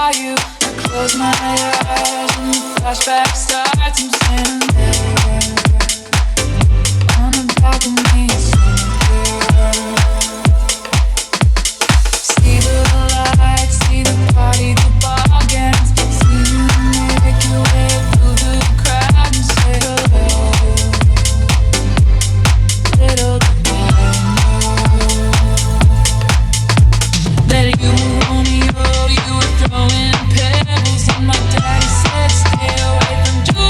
by you. I close my eyes and the flashback starts. I'm standing there on the balcony, see the lights, see the party, the bargains. See you make your way through the crowd and say hello. Little did I know that you were Romeo, you were throwing pebbles, and my daddy said stay away from Juliet.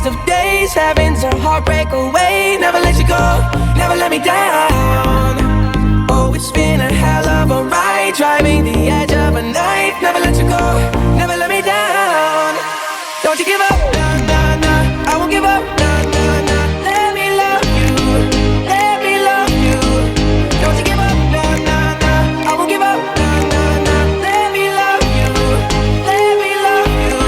best of days, having to heartbreak away. Never let you go, never let me down. Oh, it's been a hell of a ride, driving the edge of a knife. Never let you go, never let me down. Don't you give up, nah, nah, nah. I won't give up, nah, nah, nah. Let me love you, let me love you. Don't you give up, nah, nah, nah. I won't give up, nah, nah, nah. Let me love you, let me love you.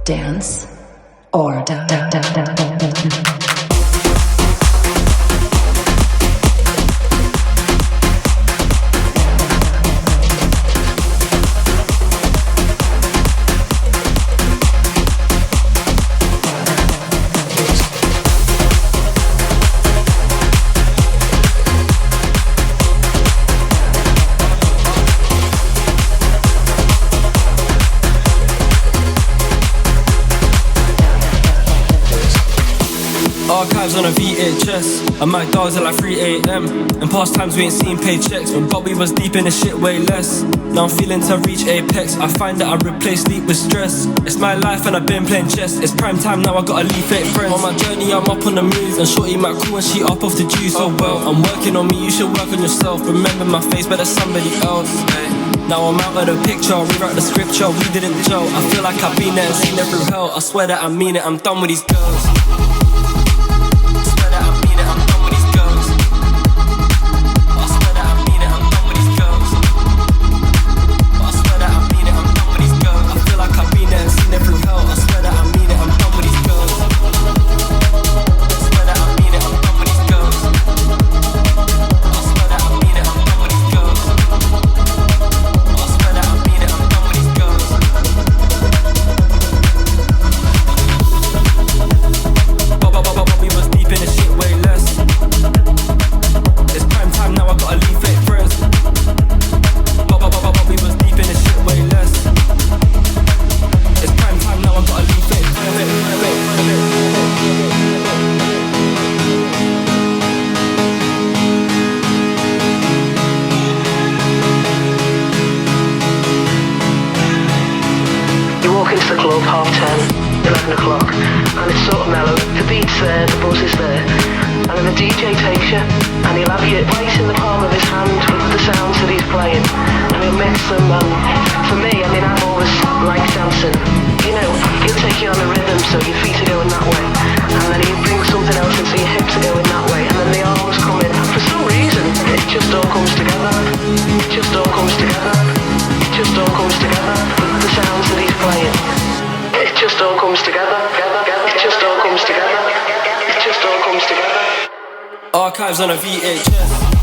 dance, or down. Archives on a VHS, and my dogs at like 3 a.m. In past times we ain't seen paychecks, but we was deep in the shit way less. Now I'm feeling to reach apex, I find that I replace sleep with stress. It's my life and I've been playing chess. It's prime time now, I gotta leave fake friends. On my journey I'm up on the move, and shorty might cool and she up off the juice. Oh well, I'm working on me, you should work on yourself. Remember my face, but that's somebody else. Now I'm out of the picture, rewrite the scripture, we didn't gel. I feel like I've been there and seen it through hell. I swear that I mean it, I'm done with these girls. Archives on a VHS.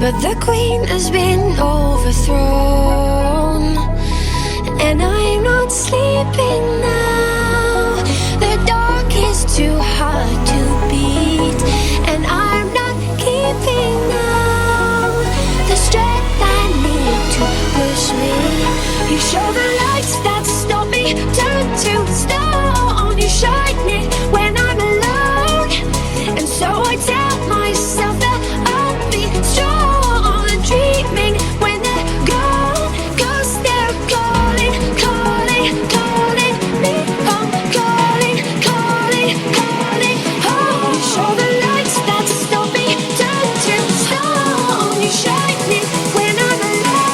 But the queen has been overthrown, and I'm not sleeping now. The dark is too hard to beat, and I'm not keeping now the strength I need to push me. You show the lights that stop me, turn to stone. You shine me when I'm alone, and so I tell myself that I'll be strong. And dreaming when they're gone, 'cause they're calling, calling, calling me home, calling, calling, calling home. You show the lights that stop me, turn to stone. You shine me when I'm alone.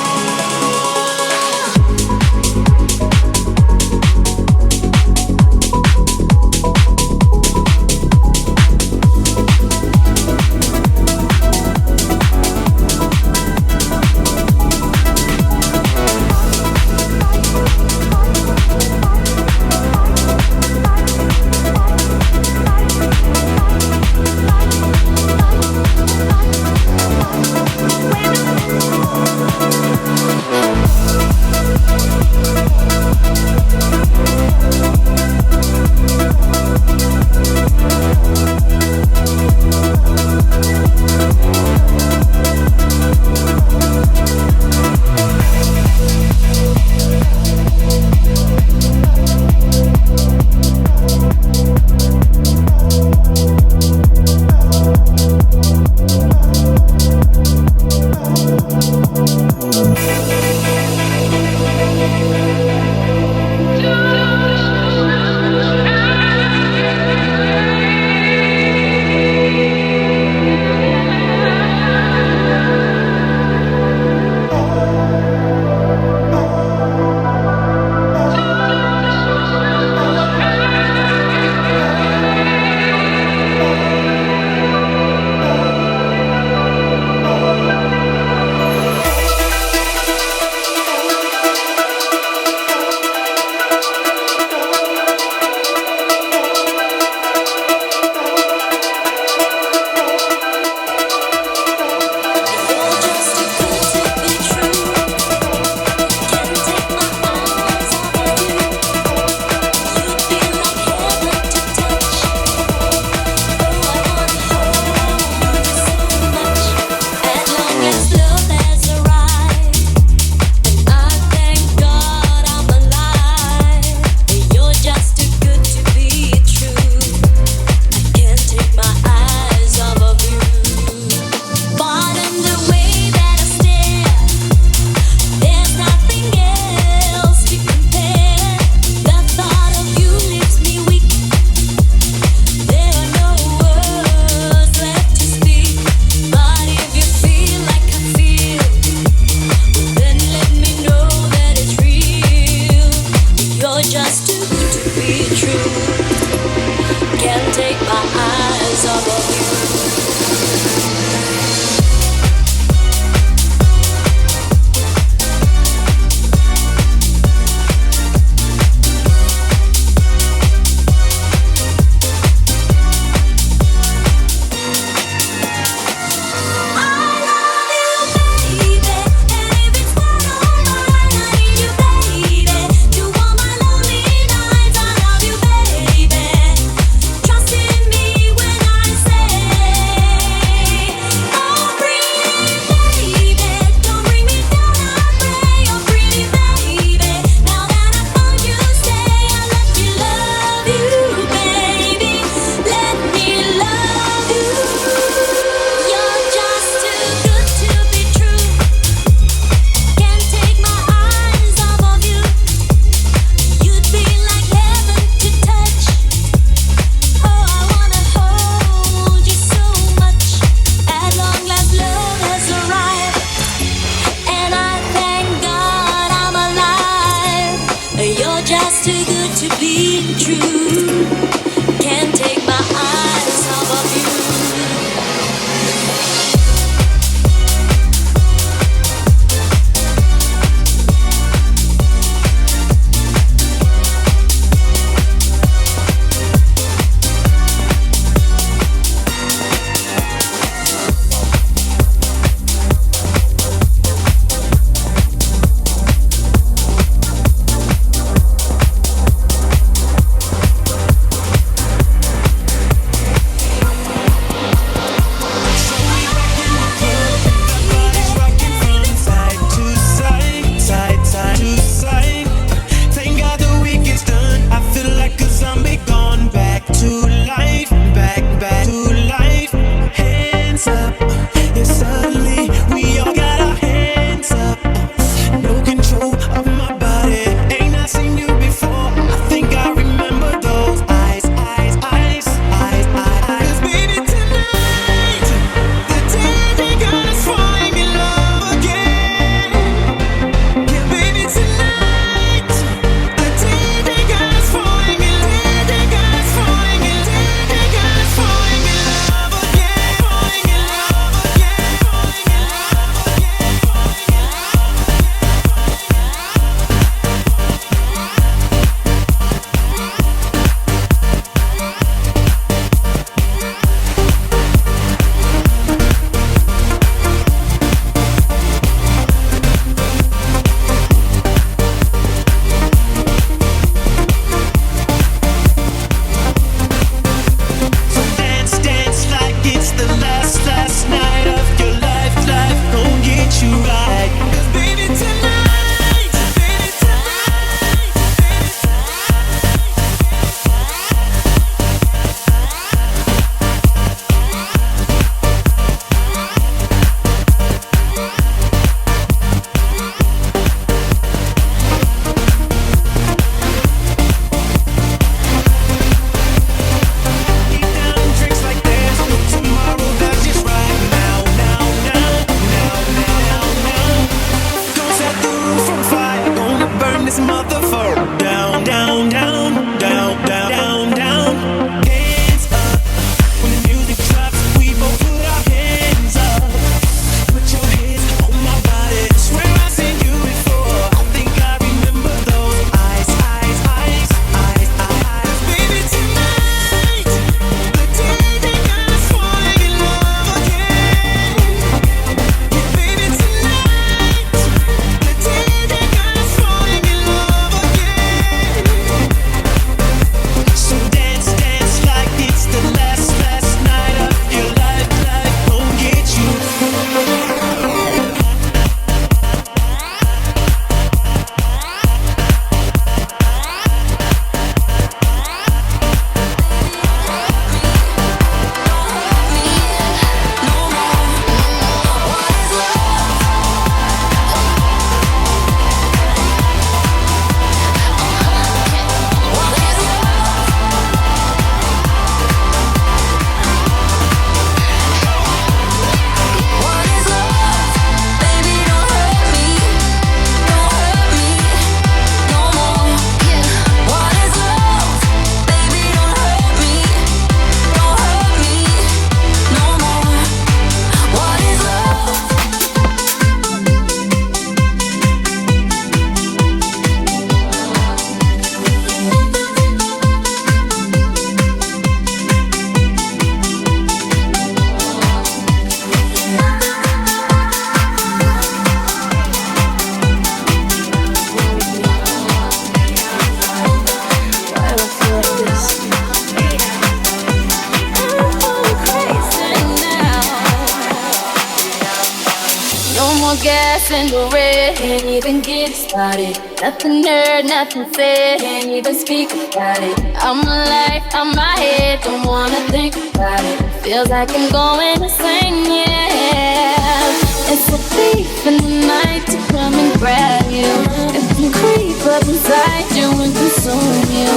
more gas in the red. Can't even get started. Nothing heard, nothing said. Can't even speak about it. I'm alive, I'm my head. Don't wanna think about it. Feels like I'm going insane, yeah. It's a thief in the night to come and grab you. It can creep up inside you and consume you.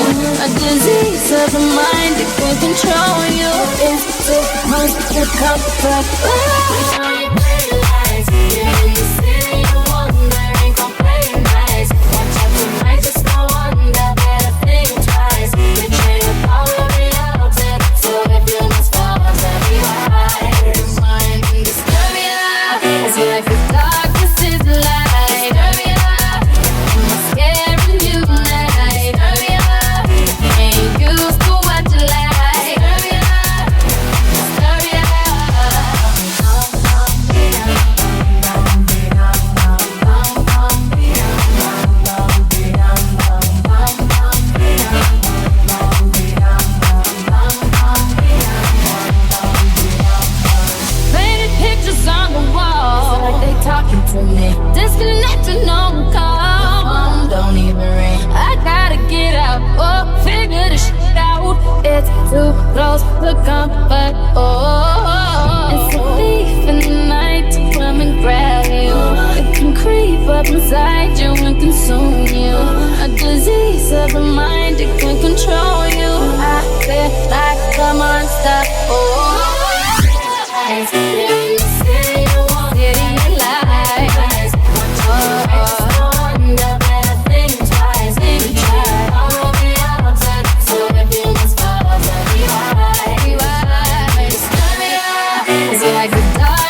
A disease of the mind that can control you. It's too much to comfort. We show you pretty lies. You're in the city of wonder, ain't gon' play nice. Watch out tonight, just no wonder. Better think twice. The chain of all of the outside. So if you must fall, tell me why. Mind and disturb your life. It's like the darkness is the light. Disturb your life. I'm scaring you tonight. Disturb your life. Ain't used to what you like. Disturb your life. Disturb your life. Painted pictures on the wall. It's like they talking to me. Disconnected, no call. Phone don't even ring. I gotta get out. Oh, figure this shit out. It's too close to comfort. Oh, it's a thief in the night to come and grab you. It can creep up inside you and consume you. A disease of the mind that can control you. I feel like a monster. Oh. You're in the city of wonder, city lights. Wonder, better think twice. Think twice. All of the outside, so if you must follow, tell me why. Disturb your eyes. It's like the dark.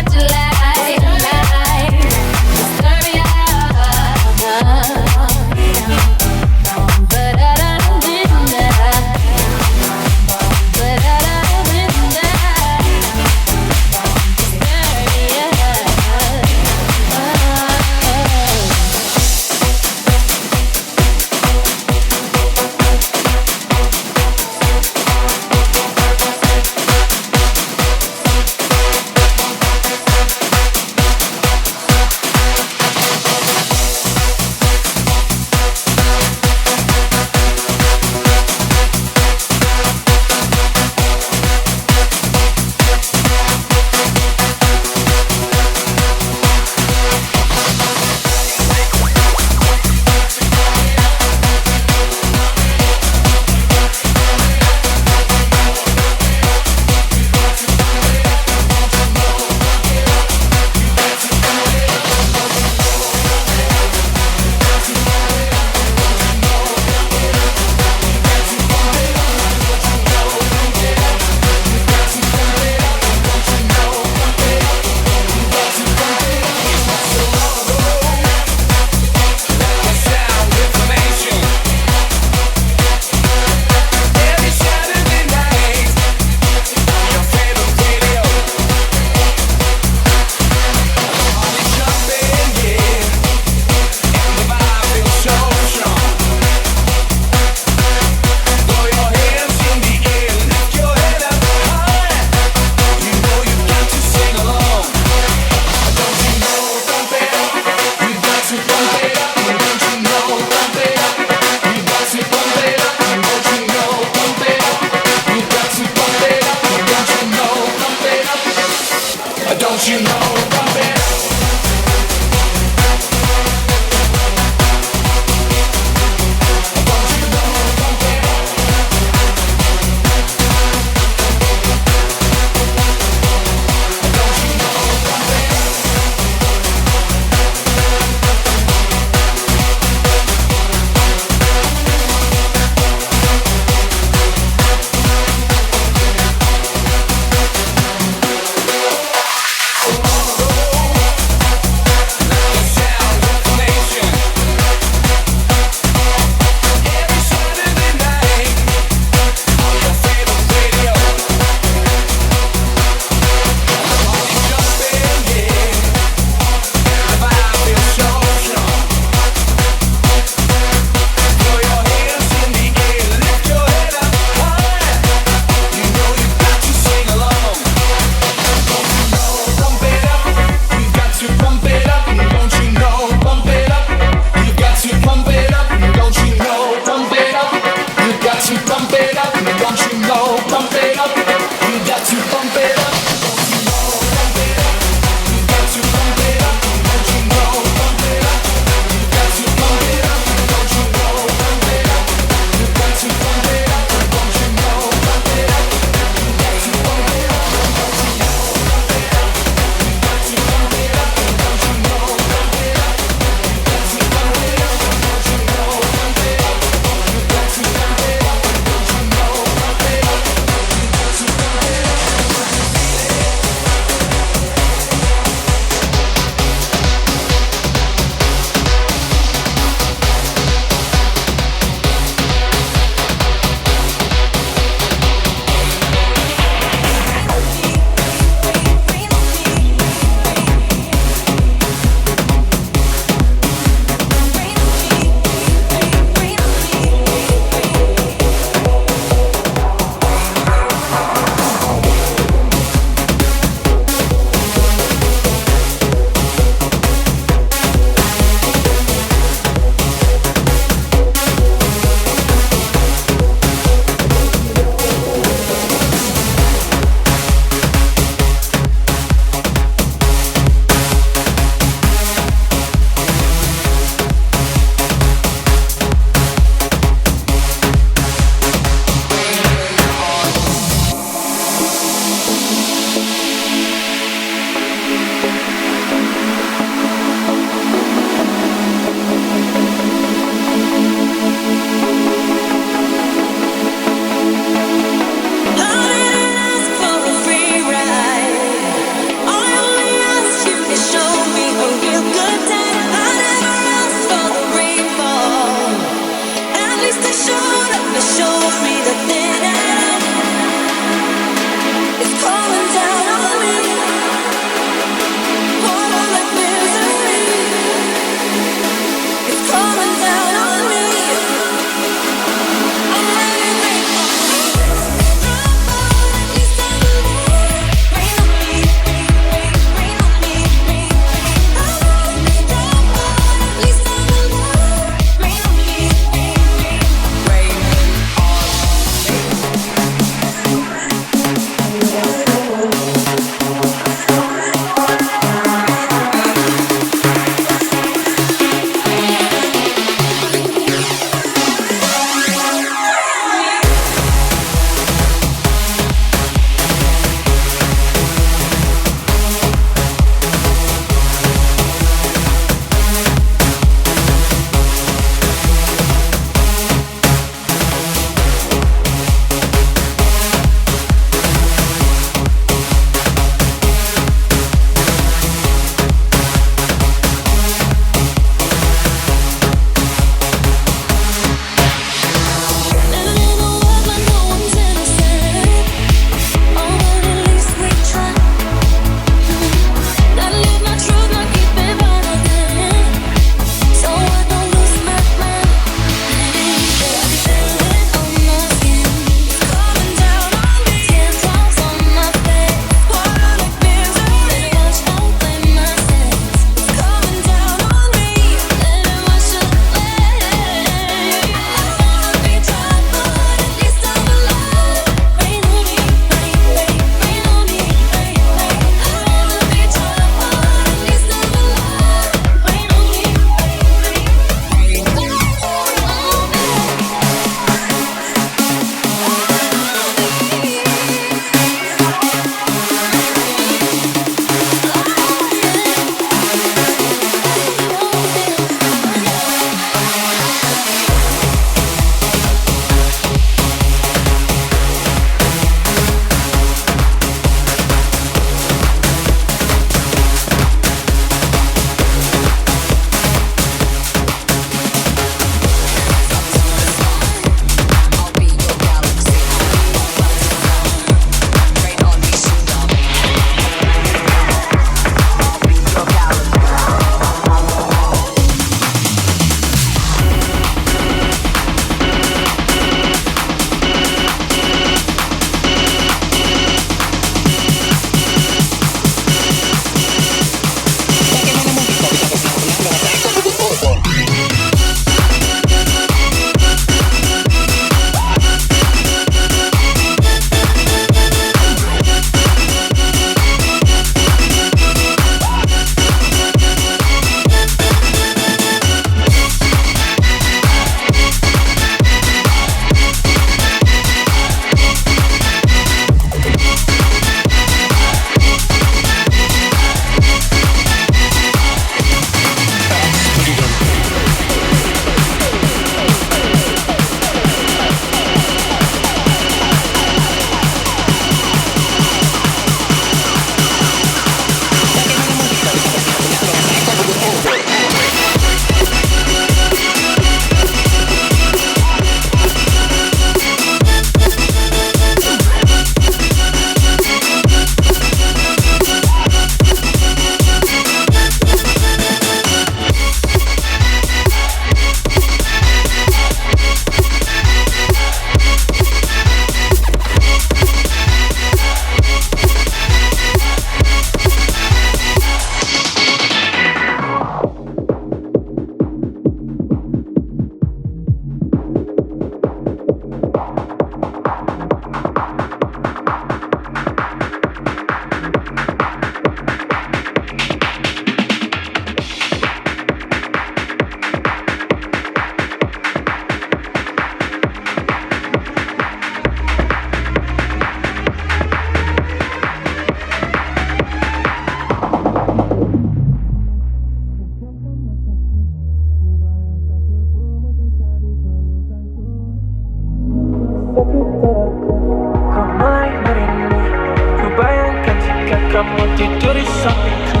tidur di sampingku,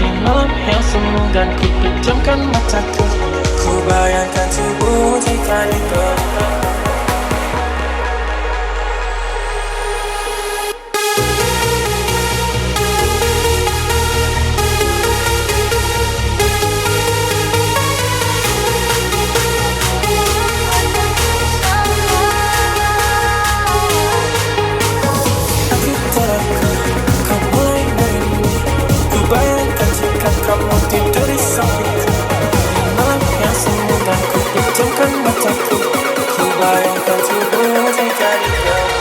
di malam yang semu dan ku pejamkan mataku. Ku bayangkan tubuh jika dipegang. Bayangkan jika kamu tidur di sampingku, malam yang semu dan ku pejamkan mataku. Ku bayangkan tubuh jika dipegang.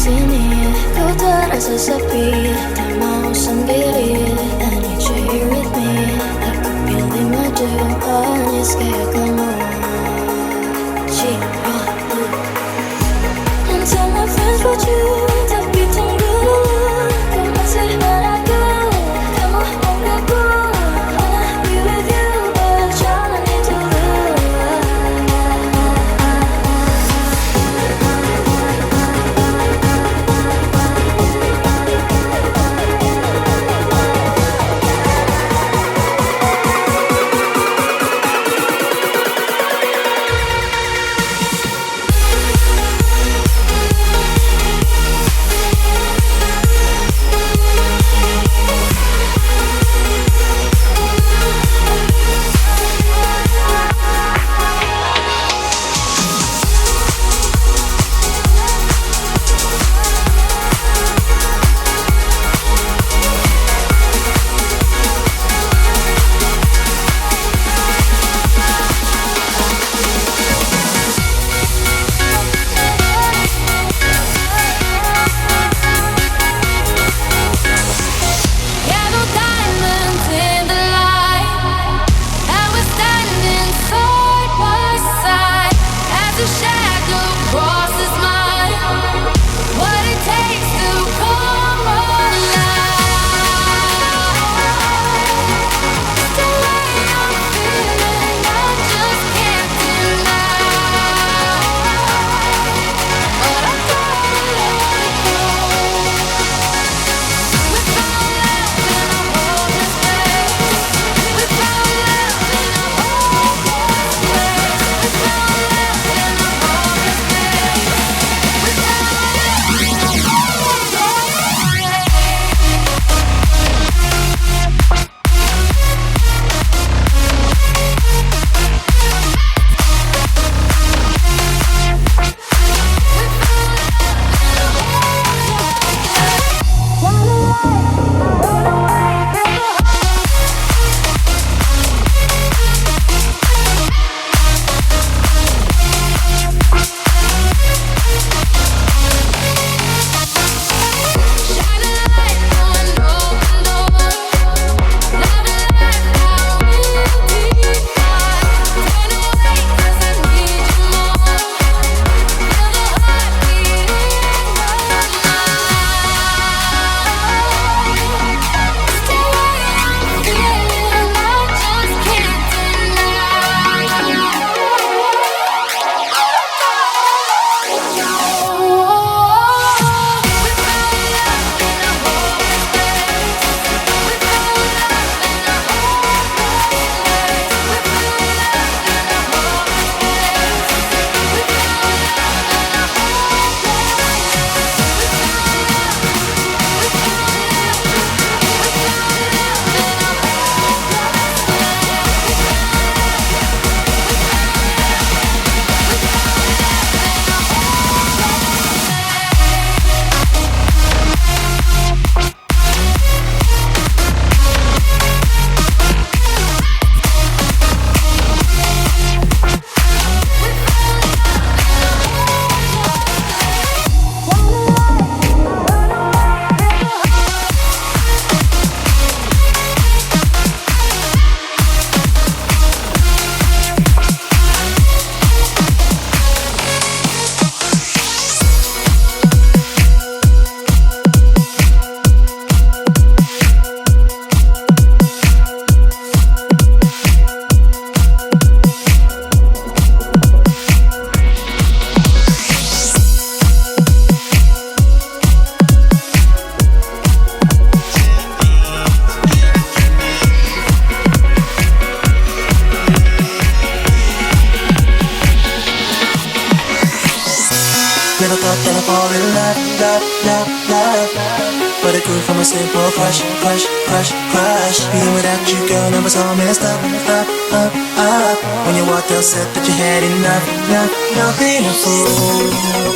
Sini, ku terasa sepi, tak mau sendiri. I need you here with me. Aku pilih maju, manis kayak kamu. And tell my friends about you, tapi tunggu dulu. Kau masih ragu, kamu mengaku. Wanna be with you, but jangan itu dulu. Never thought that I'd fall in love, love, love, love. But it grew from a simple crush, crush, crush, crush. Being without you, girl, I was all messed up, up, up, up. When you walked out, said that you had enough, enough, you're being a fool.